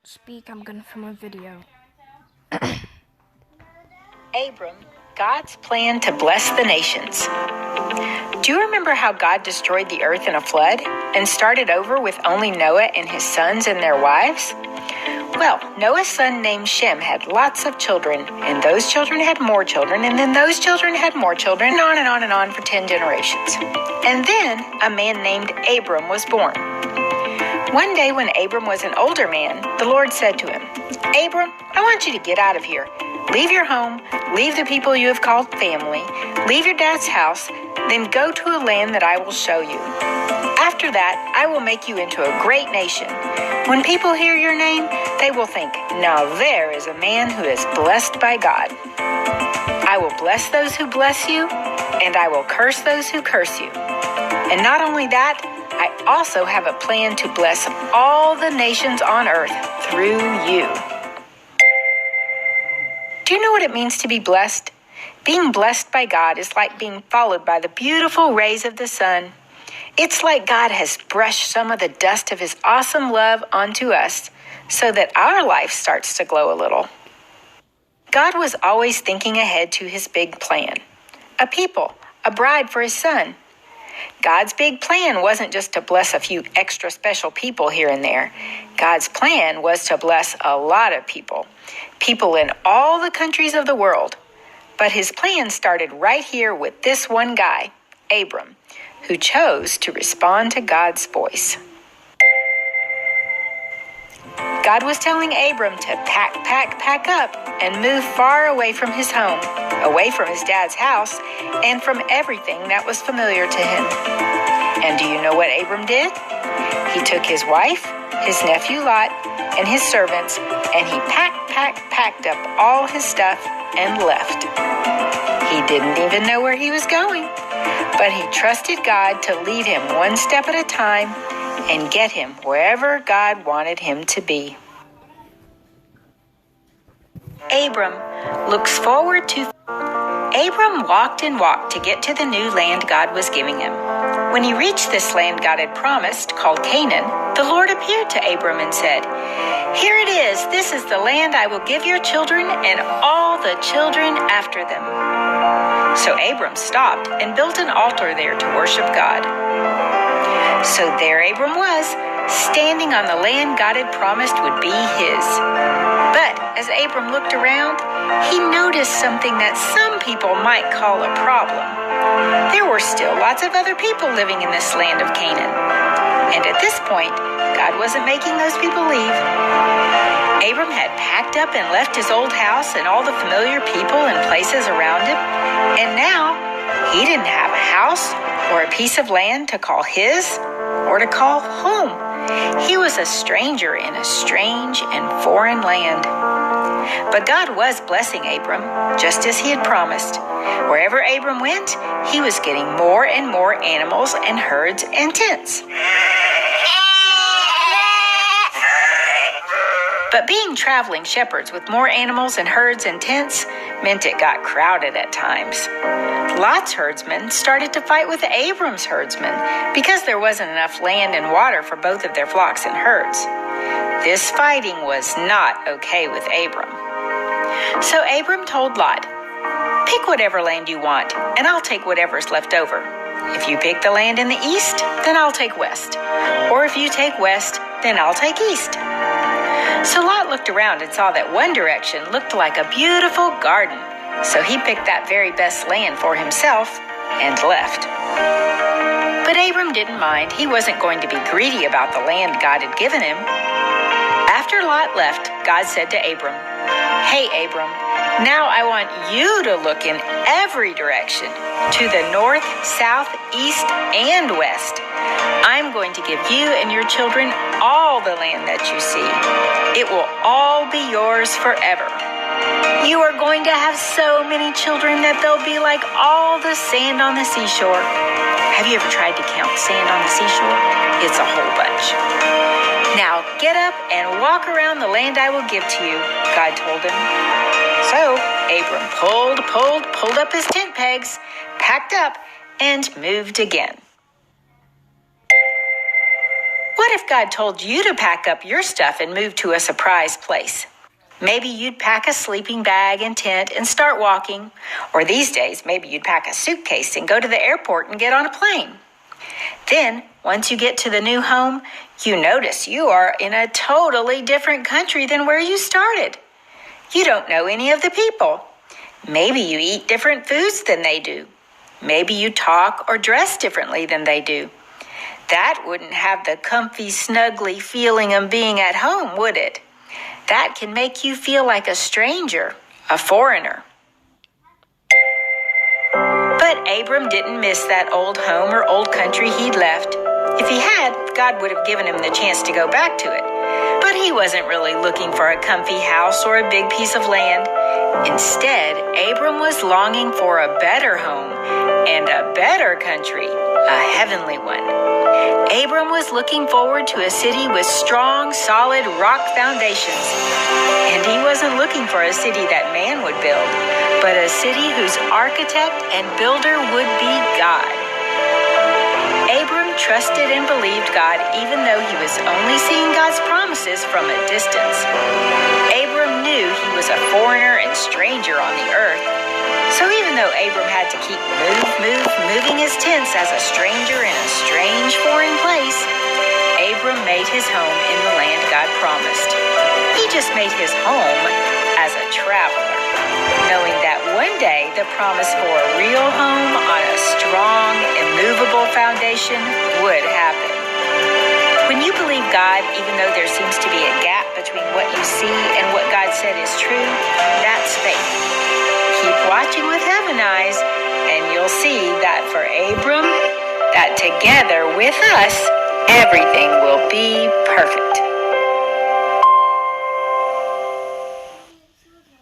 speak, I'm gonna film a video. Abram, God's plan to bless the nations. Do you remember how God destroyed the earth in a flood and started over with only Noah and his sons and their wives? Well, Noah's son named Shem had lots of children, and those children had more children, and then those children had more children, and on and on and on for 10 generations. And then a man named Abram was born. One day when Abram was an older man, the Lord said to him, "Abram, I want you to get out of here. Leave your home, leave the people you have called family, leave your dad's house, then go to a land that I will show you. After that, I will make you into a great nation. When people hear your name, they will think, 'Now there is a man who is blessed by God.' I will bless those who bless you, and I will curse those who curse you. And not only that, I also have a plan to bless all the nations on earth through you." Do you know what it means to be blessed? Being blessed by God is like being followed by the beautiful rays of the sun. It's like God has brushed some of the dust of his awesome love onto us so that our life starts to glow a little. God was always thinking ahead to his big plan. A people, a bride for his son. God's big plan wasn't just to bless a few extra special people here and there. God's plan was to bless a lot of people in all the countries of the world. But his plan started right here with this one guy, Abram, who chose to respond to God's voice. God was telling Abram to pack up and move far away from his home, away from his dad's house, and from everything that was familiar to him. And do you know what Abram did? He took his wife, his nephew Lot, and his servants, and he packed up all his stuff and left. He didn't even know where he was going, but he trusted God to lead him one step at a time and get him wherever God wanted him to be. Abram walked and walked to get to the new land God was giving him. When he reached this land God had promised, called Canaan, the Lord appeared to Abram and said, "Here it is. This is the land I will give your children and all the children after them." So Abram stopped and built an altar there to worship God. So there Abram was, standing on the land God had promised would be his. But as Abram looked around, he noticed something that some people might call a problem. There were still lots of other people living in this land of Canaan. And at this point, God wasn't making those people leave. Abram had packed up and left his old house and all the familiar people and places around him. And now, he didn't have a house or a piece of land to call his or to call home. He was a stranger in a strange and foreign land. But God was blessing Abram, just as he had promised. Wherever Abram went, he was getting more and more animals and herds and tents. But being traveling shepherds with more animals and herds and tents meant it got crowded at times. Lot's herdsmen started to fight with Abram's herdsmen because there wasn't enough land and water for both of their flocks and herds. This fighting was not okay with Abram. So Abram told Lot, "Pick whatever land you want, and I'll take whatever's left over. If you pick the land in the east, then I'll take west. Or if you take west, then I'll take east." So Lot looked around and saw that one direction looked like a beautiful garden. So he picked that very best land for himself and left. But Abram didn't mind. He wasn't going to be greedy about the land God had given him. After Lot left, God said to Abram, "Hey, Abram, now I want you to look in every direction, to the north, south, east, and west. I'm going to give you and your children all the land that you see. It will all be yours forever. You are going to have so many children that they'll be like all the sand on the seashore." Have you ever tried to count sand on the seashore? It's a whole bunch. "Now get up and walk around the land I will give to you," God told him. So Abram pulled up his tent pegs, packed up, and moved again. What if God told you to pack up your stuff and move to a surprise place? Maybe you'd pack a sleeping bag and tent and start walking. Or these days, maybe you'd pack a suitcase and go to the airport and get on a plane. Then, once you get to the new home, you notice you are in a totally different country than where you started. You don't know any of the people. Maybe you eat different foods than they do. Maybe you talk or dress differently than they do. That wouldn't have the comfy, snuggly feeling of being at home, would it? That can make you feel like a stranger, a foreigner. But Abram didn't miss that old home or old country he'd left. If he had, God would have given him the chance to go back to it. But he wasn't really looking for a comfy house or a big piece of land. Instead, Abram was longing for a better home and a better country, a heavenly one. Abram was looking forward to a city with strong, solid rock foundations. And he wasn't looking for a city that man would build, but a city whose architect and builder would be God. Abram trusted and believed God even though he was only seeing God's promises from a distance. Abram knew he was a foreigner and stranger on the earth. So even though Abram had to keep moving his tents as a stranger in a strange foreign place, Abram made his home in the land God promised. He just made his home as a traveler, knowing that one day the promise for a real home on a strong, immovable foundation would happen. When you believe God, even though there seems to be a gap between what you see and what God said is true, that's faith. Keep watching with heaven eyes, and you'll see that for Abram, that together with us, everything will be perfect.